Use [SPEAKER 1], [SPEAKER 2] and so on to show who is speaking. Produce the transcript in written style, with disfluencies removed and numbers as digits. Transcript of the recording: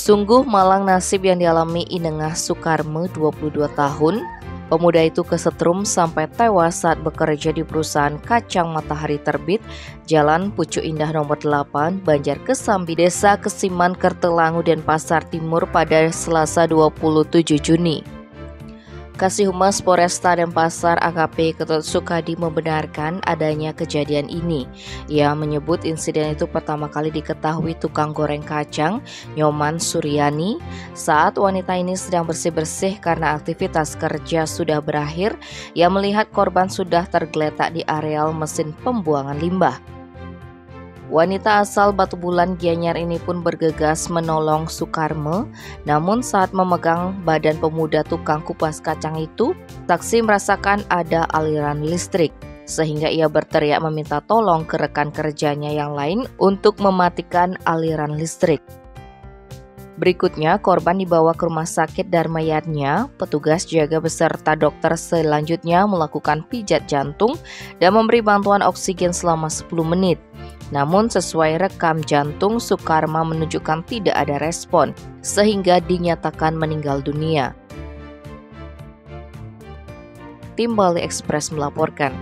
[SPEAKER 1] Sungguh malang nasib yang dialami Inengah Sukarme, 22 tahun. Pemuda itu kesetrum sampai tewas saat bekerja di perusahaan kacang Matahari Terbit, Jalan Pucuk Indah nomor 8, Banjar Kesambi, Desa Kesiman, Kertelangu, Denpasar Timur pada Selasa 27 Juni. Kasih Humas Polresta Denpasar AKP Ketut Sukadi membenarkan adanya kejadian ini. Ia menyebut insiden itu pertama kali diketahui tukang goreng kacang Nyoman Suryani saat wanita ini sedang bersih-bersih karena aktivitas kerja sudah berakhir. Ia melihat korban sudah tergeletak di areal mesin pembuangan limbah. Wanita asal Batu Bulan Gianyar ini pun bergegas menolong Sukarme, namun saat memegang badan pemuda tukang kupas kacang itu, saksi merasakan ada aliran listrik, sehingga ia berteriak meminta tolong ke rekan kerjanya yang lain untuk mematikan aliran listrik. Berikutnya, korban dibawa ke rumah sakit Dharmayatnya. Petugas jaga beserta dokter selanjutnya melakukan pijat jantung dan memberi bantuan oksigen selama 10 menit. Namun sesuai rekam jantung, Sukarma menunjukkan tidak ada respon, sehingga dinyatakan meninggal dunia. Tim Bali Express melaporkan.